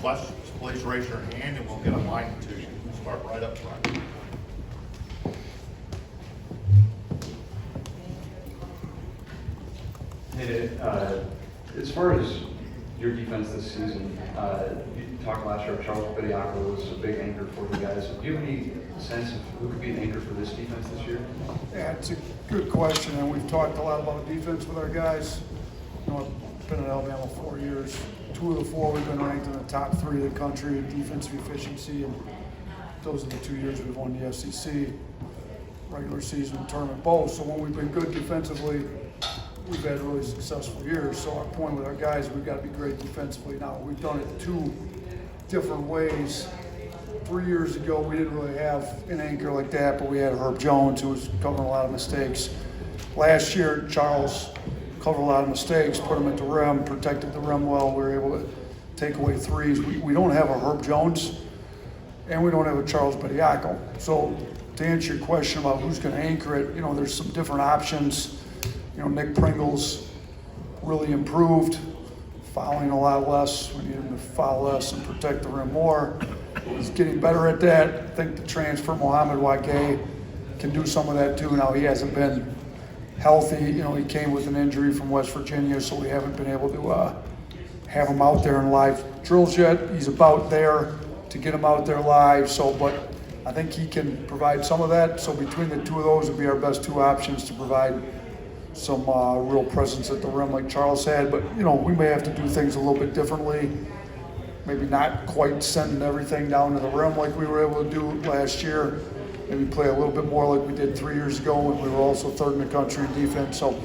questions, please raise your hand and we'll get a mic to you. Start right up front. Hey, as far as your defense this season, you talked last year, Charles Bediako was a big anchor for you guys. Do you have any sense of who could be an anchor for this defense this year? Yeah, it's a good question, and we've talked a lot about defense with our guys. You know, I've been in Alabama 4 years. 2 of the 4 we've been ranked in the top 3 of the country in defensive efficiency, and those are the 2 years we've won the SEC, regular season and tournament both. So when we've been good defensively, we've had really successful years. So our point with our guys, we've got to be great defensively. Now, we've done it 2 different ways. 3 years ago, we didn't really have an anchor like that, but we had Herb Jones, who was covering a lot of mistakes. Last year, Charles covered a lot of mistakes, put him at the rim, protected the rim well. We were able to take away threes. We don't have a Herb Jones, and we don't have a Charles Bediako. So to answer your question about who's going to anchor it, you know, there's some different options. You know, Nick Pringle's really improved, fouling a lot less. We need him to foul less and protect the rim more. He's getting better at that. I think the transfer, Mohamed Wage, can do some of that too. Now, he hasn't been healthy. You know, he came with an injury from West Virginia, so we haven't been able to have him out there in live drills yet. He's about there to get him out there live. So, but I think he can provide some of that. So between the 2 of those would be our best 2 options to provide some real presence at the rim like Charles had. But, you know, we may have to do things a little bit differently. Maybe not quite sending everything down to the rim like we were able to do last year. Maybe play a little bit more like we did 3 years ago when we were also 3rd in the country in defense. So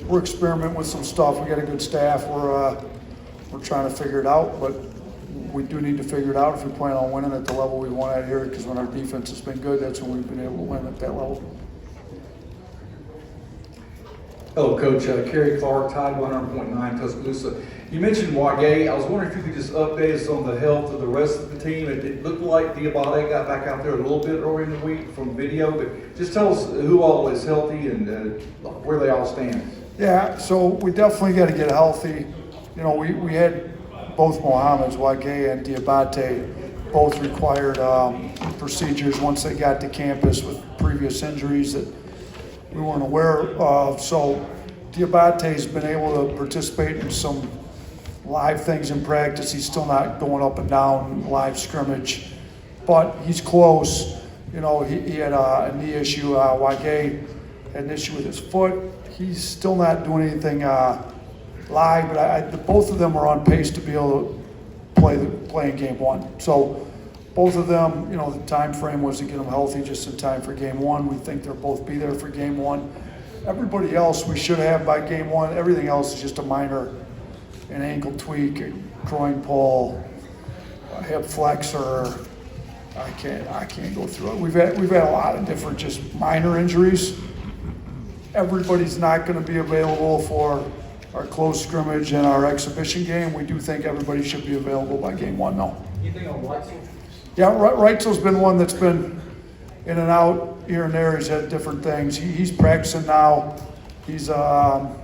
we're experimenting with some stuff. We got a good staff. We're trying to figure it out, but we do need to figure it out if we plan on winning at the level we want at here, because when our defense has been good, that's when we've been able to win at that level. Hello, Coach. Kerry Clark, Tide 100.9 Tuscaloosa. You mentioned Wage. I was wondering if you could just update us on the health of the rest of the team. It looked like Diabate got back out there a little bit early in the week from video, but just tell us who all is healthy and where they all stand. Yeah, so we definitely got to get healthy. You know, we had both Mohammeds, Wage and Diabate, both required procedures once they got to campus with previous injuries that we weren't aware of. So Diabate's been able to participate in some live things in practice. He's still not going up and down live scrimmage, but he's close. You know, he had a knee issue. Wage had an issue with his foot. He's still not doing anything live, but both of them are on pace to be able to play in game 1. So both of them, you know, the time frame was to get them healthy just in time for game 1. We think they'll both be there for game 1. Everybody else we should have by game 1. Everything else is just a minor, an ankle tweak, a groin pull, a hip flexor. I can't go through it. We've had a lot of different just minor injuries. Everybody's not going to be available for our close scrimmage and our exhibition game. We do think everybody should be available by game 1 though. You think on Reitzel? Yeah, Reitzel's been one that's been in and out here and there. He's had different things. He's practicing now. He's you know,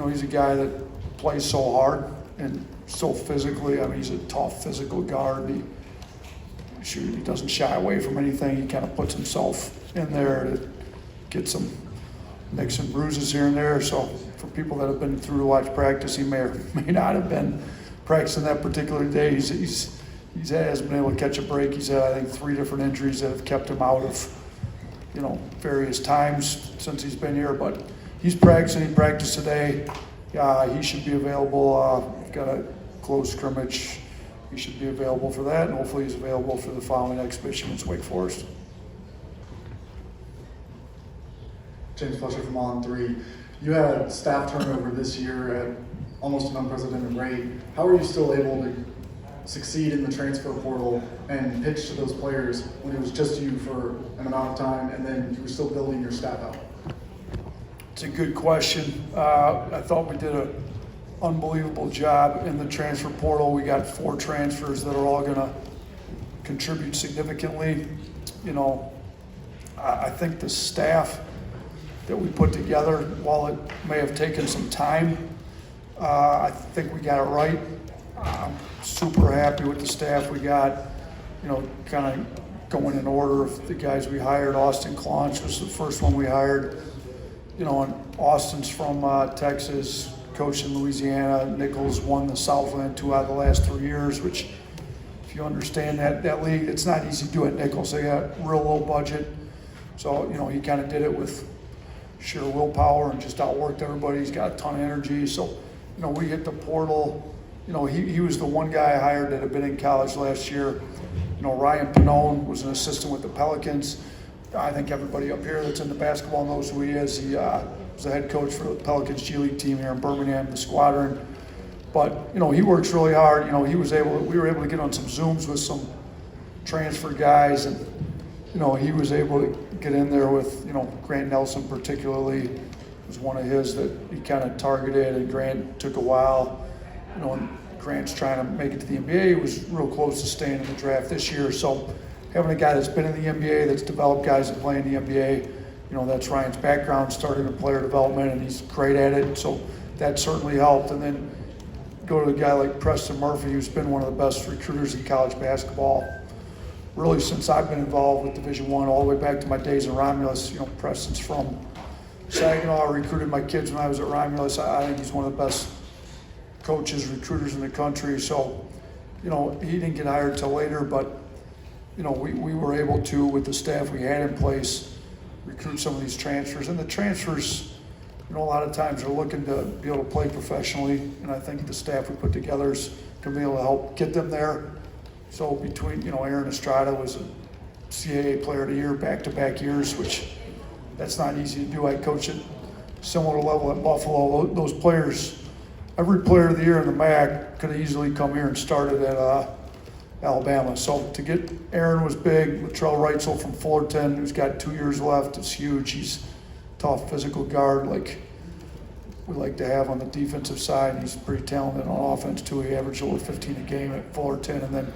he's a guy that plays so hard and so physically. I mean, he's a tough physical guard. He doesn't shy away from anything. He kind of puts himself in there to get some nicks and bruises here and there. So for people that have been through to watch practice, he may or may not have been practicing that particular day. He hasn't been able to catch a break. He's had, I think, 3 different injuries that have kept him out of, you know, various times since he's been here. But he's practicing. He practiced today. He should be available. We've got a close scrimmage. He should be available for that, and hopefully he's available for the following exhibition against Wake Forest. James Fletcher from On 3. You had staff turnover this year at almost an unprecedented rate. How are you still able to succeed in the transfer portal and pitch to those players when it was just you for an amount of time and then you were still building your staff out? It's a good question. I thought we did an unbelievable job in the transfer portal. We got 4 transfers that are all going to contribute significantly. You know, I think the staff that we put together, while it may have taken some time, I think we got it right. I'm super happy with the staff we got. You know, kind of going in order of the guys we hired. Austin Claunch was the first one we hired. You know, and Austin's from Texas, coached in Louisiana. Nichols won the Southland 2 out of the last 3 years, which, if you understand that league, it's not easy to do at Nichols. They got real low budget. So, you know, he kind of did it with sheer willpower and just outworked everybody. He's got a ton of energy. So, you know, we hit the portal. You know, he was the one guy I hired that had been in college last year. You know, Ryan Pannone was an assistant with the Pelicans. I think everybody up here that's into basketball knows who he is. He was the head coach for the Pelicans G League team here in Birmingham, the Squadron. But, you know, he works really hard. You know, we were able to get on some Zooms with some transfer guys, and, you know, he was able to get in there with, you know, Grant Nelson particularly was one of his that he kind of targeted, and Grant took a while. You know, and Grant's trying to make it to the NBA. He was real close to staying in the draft this year. So having a guy that's been in the NBA, that's developed guys that play in the NBA, you know, that's Ryan's background, starting in player development, and he's great at it. So that certainly helped. And then go to a guy like Preston Murphy, who's been one of the best recruiters in college basketball, really since I've been involved with Division I, all the way back to my days in Romulus. You know, Preston's from Saginaw. I recruited my kids when I was at Romulus. I think he's one of the best coaches, recruiters in the country. So, you know, he didn't get hired till later, but, you know, we were able to, with the staff we had in place, recruit some of these transfers. And the transfers, you know, a lot of times they're looking to be able to play professionally, and I think the staff we put together is going to be able to help get them there. So between, you know, Aaron Estrada was a CAA Player of the Year back-to-back years, which that's not easy to do. I coach at similar level at Buffalo. Those players, every Player of the Year in the MAC could have easily come here and started at Alabama. So to get Aaron was big. Latrell Reitzel from Fullerton, who's got 2 years left, is huge. He's a tough physical guard like we like to have on the defensive side. He's pretty talented on offense too. He averaged over 15 a game at Fullerton, and then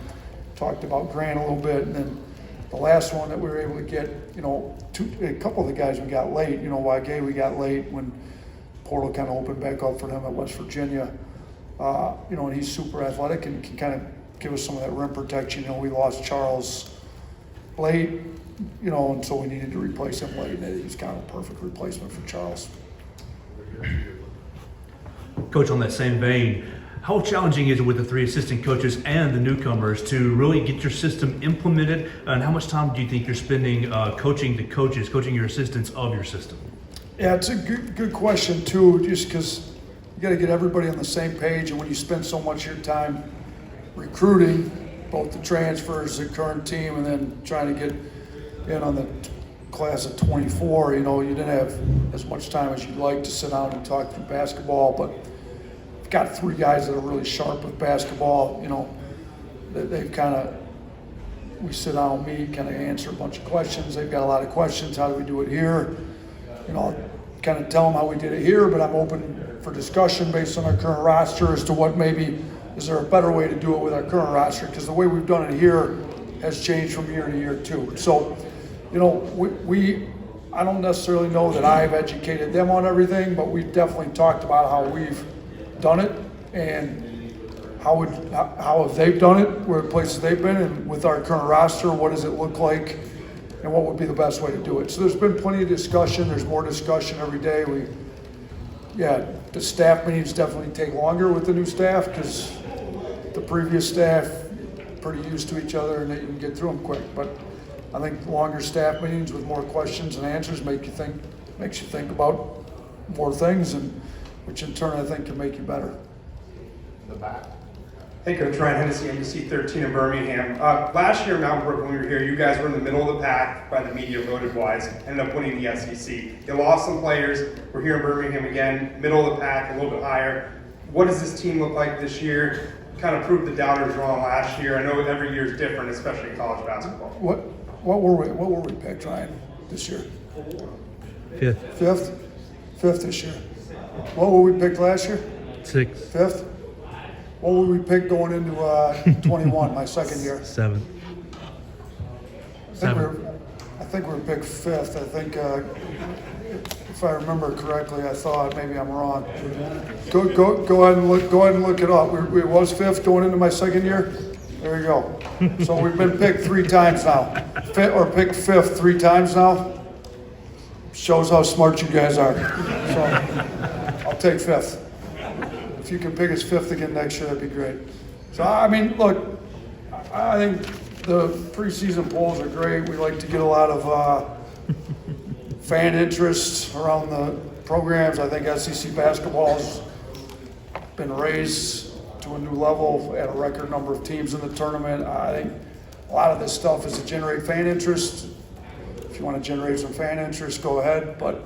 talked about Grant a little bit. And then the last one that we were able to get, you know, a couple of the guys we got late. You know, Wage we got late when portal kind of opened back up for him at West Virginia. You know, and he's super athletic and can kind of give us some of that rim protection. You know, we lost Charles late, you know, and so we needed to replace him late, and he was kind of a perfect replacement for Charles. Coach, on that same vein, how challenging is it with the 3 assistant coaches and the newcomers to really get your system implemented, and how much time do you think you're spending coaching the coaches, coaching your assistants of your system? Yeah, it's a good question too, just because you got to get everybody on the same page, and when you spend so much of your time recruiting both the transfers, the current team, and then trying to get in on the class of 24, you know, you didn't have as much time as you'd like to sit down and talk through basketball, but I've got 3 guys that are really sharp with basketball. You know, they've kind of, we sit down with me, kind of answer a bunch of questions. They've got a lot of questions. How do we do it here? You know, I'll kind of tell them how we did it here, but I'm open for discussion based on our current roster as to what maybe, is there a better way to do it with our current roster? Because the way we've done it here has changed from year to year too. So, you know, I don't necessarily know that I've educated them on everything, but we've definitely talked about how we've done it and how have they done it, where places they've been, and with our current roster, what does it look like, and what would be the best way to do it. So there's been plenty of discussion. There's more discussion every day. The staff meetings definitely take longer with the new staff because the previous staff pretty used to each other and they can get through them quick. But I think longer staff meetings with more questions and answers makes you think about more things, and which in turn I think can make you better. In the back. Hey, Coach Ryan Hennessy, NBC 13 in Birmingham. Last year in Mountain Brook, when we were here, you guys were in the middle of the pack by the media voted wise, ended up winning the SEC. You lost some players. We're here in Birmingham again, middle of the pack, a little bit higher. What does this team look like this year? Kind of proved the doubters wrong last year. I know every year is different, especially in college basketball. What were we picked, Ryan, this year? 5th. Fifth this year. What were we picked last year? 6th. 5th. What were we picked going into 21, my second year? 7th. I think we were picked 5th. I think if if I remember correctly, I thought, maybe I'm wrong. Go ahead and look it up. We was fifth going into my second year. There you go. So we've been picked 3 times now. Picked fifth 3 times now. Shows how smart you guys are. So I'll take fifth. If you can pick us fifth again next year, that'd be great. So I mean, look, I think the preseason polls are great. We like to get a lot of fan interest around the programs. I think SEC basketball's been raised to a new level at a record number of teams in the tournament. I think a lot of this stuff is to generate fan interest. If you want to generate some fan interest, go ahead. But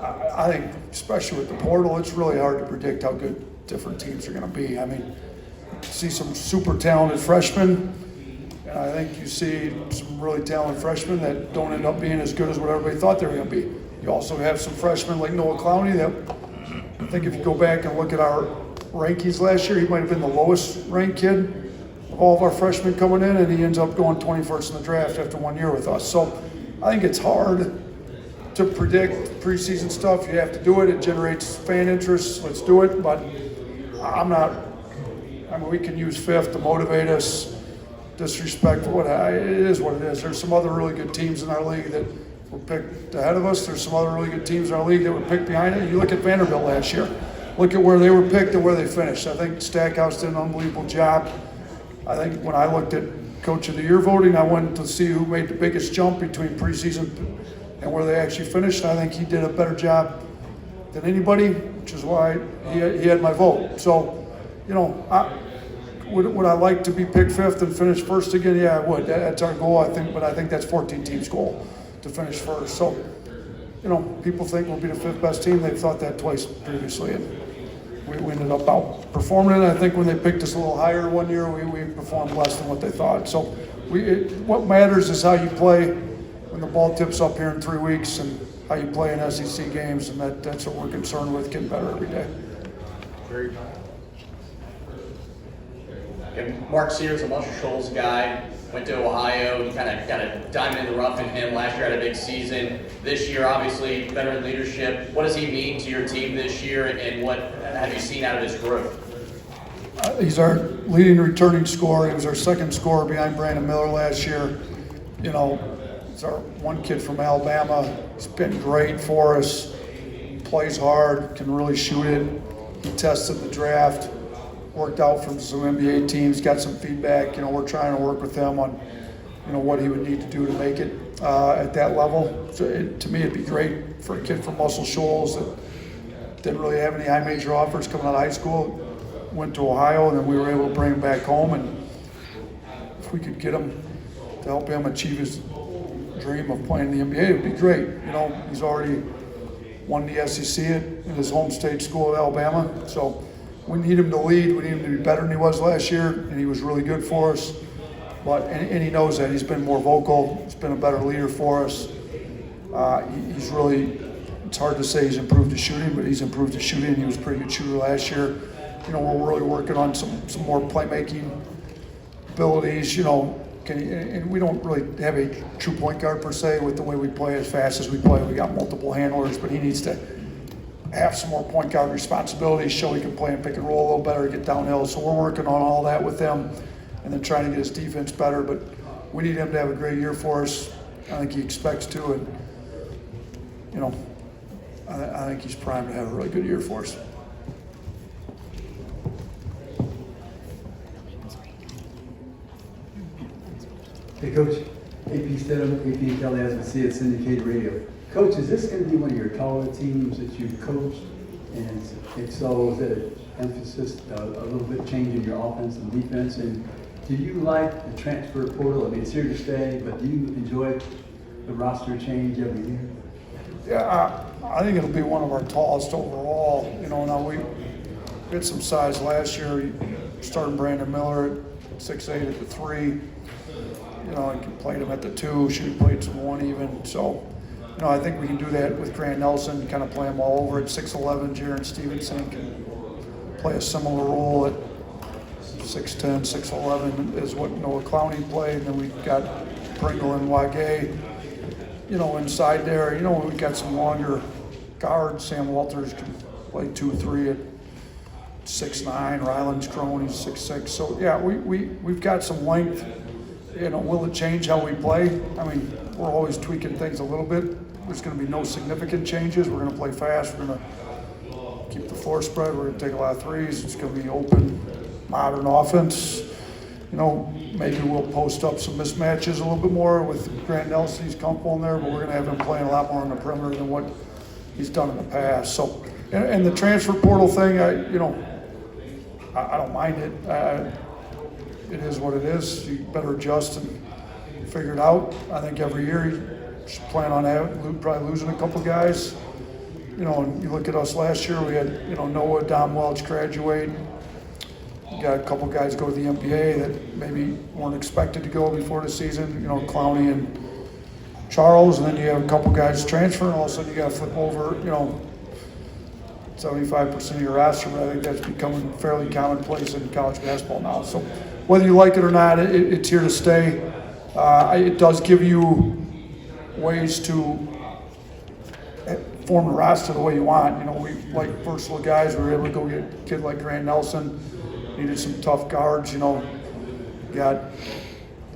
I think, especially with the portal, it's really hard to predict how good different teams are going to be. I mean, you see some super talented freshmen, and I think you see some really talented freshmen that don't end up being as good as what everybody thought they were going to be. You also have some freshmen like Noah Clowney that I think if you go back and look at our rankings last year, he might have been the lowest ranked kid of all of our freshmen coming in, and he ends up going 21st in the draft after 1 year with us. So I think it's hard to predict preseason stuff. You have to do it. It generates fan interest. Let's do it. But we can use fifth to motivate us. Disrespect it is what it is. There's some other really good teams in our league that were picked ahead of us. There's some other really good teams in our league that were picked behind it. You look at Vanderbilt last year. Look at where they were picked and where they finished. I think Stackhouse did an unbelievable job. I think when I looked at Coach of the Year voting, I went to see who made the biggest jump between preseason and where they actually finished. I think he did a better job than anybody, which is why he had my vote. So, you know, would I like to be picked fifth and finish first again? Yeah, I would. That's our goal, I think, but I think that's 14 teams' goal to finish first. So, you know, people think we'll be the 5th best team. They've thought that twice previously, and we ended up outperforming it. I think when they picked us a little higher 1 year, we performed less than what they thought. So what matters is how you play when the ball tips up here in 3 weeks and how you play in SEC games, and that's what we're concerned with, getting better every day. Very nice. And Mark Sears, a Muscle Shoals guy, went to Ohio. You kind of got a diamond in the rough in him. Last year had a big season. This year, obviously, veteran leadership. What does he mean to your team this year, and what have you seen out of his growth? He's our leading returning scorer. He was our second scorer behind Brandon Miller last year. You know, he's our one kid from Alabama. He's been great for us. Plays hard, can really shoot it. He tested the draft. Worked out from some NBA teams, got some feedback. You know, we're trying to work with them on, you know, what he would need to do to make it at that level. So to me, it'd be great for a kid from Muscle Shoals that didn't really have any high major offers coming out of high school. Went to Ohio, and then we were able to bring him back home. And if we could get him to help him achieve his dream of playing in the NBA, it would be great. You know, he's already won the SEC in his home state school at Alabama. So we need him to lead. We need him to be better than he was last year, and he was really good for us. And he knows that. He's been more vocal. He's been a better leader for us. He's really, it's hard to say he's improved his shooting, but he's improved his shooting. He was a pretty good shooter last year. You know, we're really working on some more playmaking abilities, you know. And we don't really have a true point guard per se with the way we play, as fast as we play. We got multiple handlers, but he needs to have some more point guard responsibilities, show he can play and pick and roll a little better, get downhill. So we're working on all that with him and then trying to get his defense better. But we need him to have a great year for us. I think he expects to, and, you know, I think he's primed to have a really good year for us. Hey, Coach. AP Stedham, AP Kelly, as we see at syndicated radio. Coach, is this going to be one of your taller teams that you've coached? And if so, is it an emphasis, a little bit change in your offense and defense? And do you like the transfer portal? I mean, it's here to stay, but do you enjoy the roster change every year? Yeah, I think it'll be one of our tallest overall. You know, now we had some size last year. Starting Brandon Miller at 6'8" at the 3. You know, I played him at the 2. Should have played some 1 even. So, you know, I think we can do that with Grant Nelson, kind of play him all over at 6'11". Jaron Stevenson can play a similar role at 6'10", 6'11", is what Noah Clowney played. And then we've got Pringle and Wage, you know, inside there. You know, we've got some longer guard. Sam Walters can play 2-3 at 6'9". Ryland's grown, he's 6'6". So yeah, we've got some length. You know, will it change how we play? I mean, we're always tweaking things a little bit. There's going to be no significant changes. We're going to play fast. We're going to keep the floor spread. We're going to take a lot of threes. It's going to be open, modern offense. You know, maybe we'll post up some mismatches a little bit more with Grant Nelson. He's comfortable in there, but we're going to have him playing a lot more on the perimeter than what he's done in the past. So, and the transfer portal thing, I don't mind it. It is what it is. You better adjust and figure it out. I think every year you should plan on probably losing a couple guys. You know, and you look at us last year, we had, Noah, Dom Welch graduate. You got a couple guys go to the NBA that maybe weren't expected to go before the season, Clowney and Charles, and then you have a couple guys transfer, and all of a sudden you got to flip over, 75% of your roster, but I think that's becoming fairly commonplace in college basketball now. So whether you like it or not, it's here to stay. It does give you ways to form the roster the way you want. We like versatile guys. We were able to go get a kid like Grant Nelson. Needed some tough guards. Got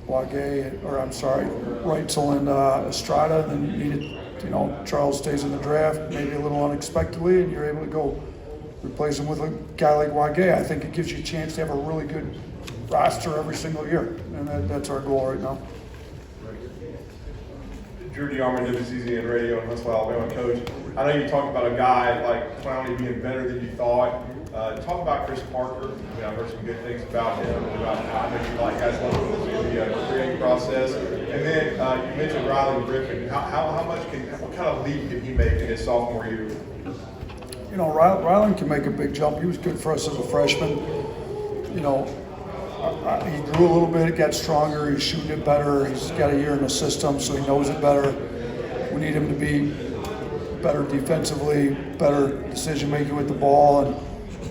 Reitzel and Estrada, and then you needed, Charles stays in the draft, maybe a little unexpectedly, and you're able to go replace him with a guy like Wage. I think it gives you a chance to have a really good roster every single year, and that's our goal right now. Drew DeArmond, WCZ and radio, and Huntsville, Alabama coach. I know you talked about a guy like Clowney being better than you thought. Talk about Chris Parker. I've heard some good things about him, about how much you like guys love him in the creating process. And then you mentioned Riley Griffin. What kind of leap did he make in his sophomore year? Ryland can make a big jump. He was good for us as a freshman. He grew a little bit, got stronger, he's shooting it better, he's got a year in the system, so he knows it better. We need him to be better defensively, better decision-making with the ball, and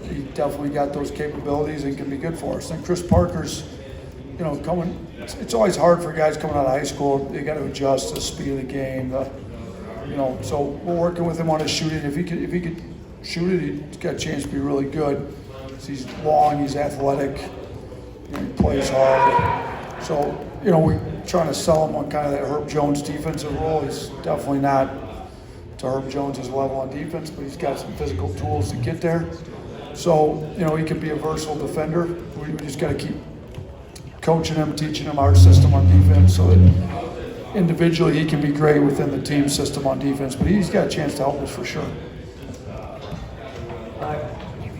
he definitely got those capabilities and can be good for us. And Chris Parker's, coming, it's always hard for guys coming out of high school. They got to adjust to the speed of the game. So we're working with him on his shooting. If he could shoot it, he's got a chance to be really good. He's long, he's athletic, he plays hard. So, we're trying to sell him on kind of that Herb Jones defensive role. He's definitely not to Herb Jones' level on defense, but he's got some physical tools to get there. So, he can be a versatile defender. We just got to keep coaching him, teaching him our system on defense so that individually he can be great within the team system on defense. But he's got a chance to help us for sure.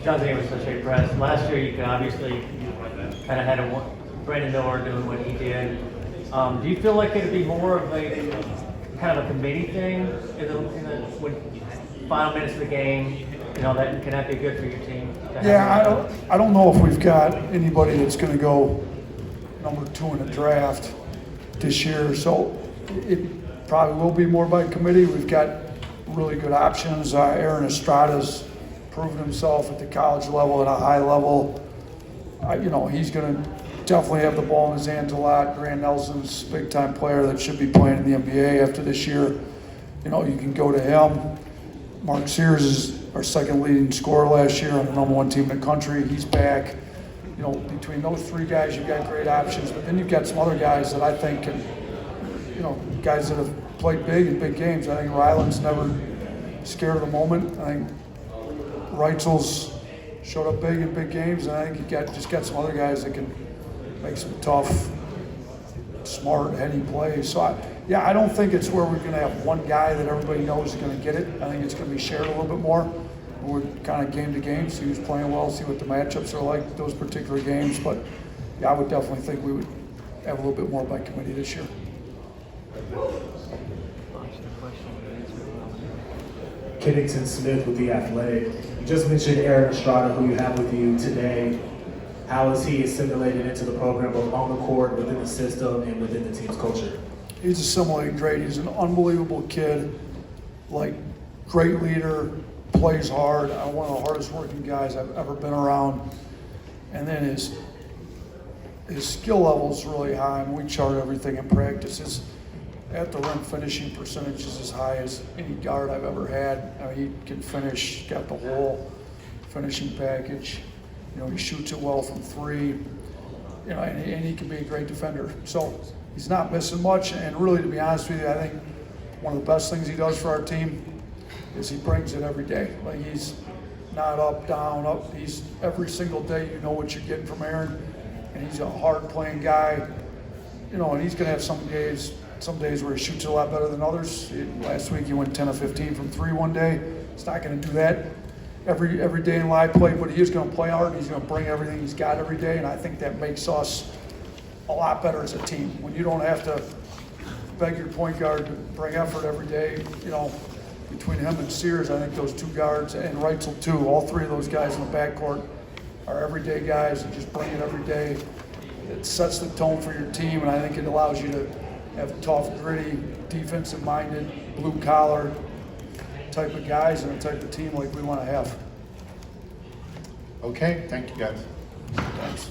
John Daniels, Associated Press. Last year, you can obviously kind of had Brandon Miller doing what he did. Do you feel like it'd be more of a kind of a committee thing in the final minutes of the game? Can that be good for your team? Yeah, I don't know if we've got anybody that's going to go number 2 in the draft this year, so it probably will be more by committee. We've got really good options. Aaron Estrada's proven himself at the college level, at a high level. He's going to definitely have the ball in his hands a lot. Grant Nelson's a big-time player that should be playing in the NBA after this year. You can go to him. Mark Sears is our second leading scorer last year on the number 1 team in the country. He's back. Between those 3 guys, you've got great options. But then you've got some other guys that I think can, guys that have played big in big games. I think Ryland's never scared of the moment. I think Reitzel's showed up big in big games, and I think you just got some other guys that can make some tough, smart, heady plays. So I don't think it's where we're going to have one guy that everybody knows is going to get it. I think it's going to be shared a little bit more. We're kind of game to game, see who's playing well, see what the matchups are like those particular games. But I would definitely think we would have a little bit more by committee this year. Kennington Smith with The Athletic. You just mentioned Aaron Estrada, who you have with you today. How is he assimilated into the program, both on the court, within the system, and within the team's culture? He's assimilated great. He's an unbelievable kid, great leader, plays hard. One of the hardest working guys I've ever been around. And then his skill level is really high, and we chart everything in practice. at the rim finishing percentage is as high as any guard I've ever had. I mean, he can finish, got the whole finishing package. You know, he shoots it well from three. You know, and he can be a great defender. So he's not missing much. And really, to be honest with you, I think one of the best things he does for our team is he brings it every day. Like, he's not up, down, up. He's every single day. You know what you're getting from Aaron, and he's a hard-playing guy. You know, and he's going to have some days where he shoots a lot better than others. Last week he went 10 of 15 from three one day. He's not going to do that every day in live play, but he is going to play hard. He's going to bring everything he's got every day, and I think that makes us a lot better as a team. When you don't have to beg your point guard to bring effort every day, you know, between him and Sears, I think those two guards, and Reitzel too, all three of those guys in the backcourt are everyday guys and just bring it every day. It sets the tone for your team, and I think it allows you to have tough, gritty, defensive-minded, blue-collar type of guys and a type of team like we want to have. Okay, thank you guys. Thanks.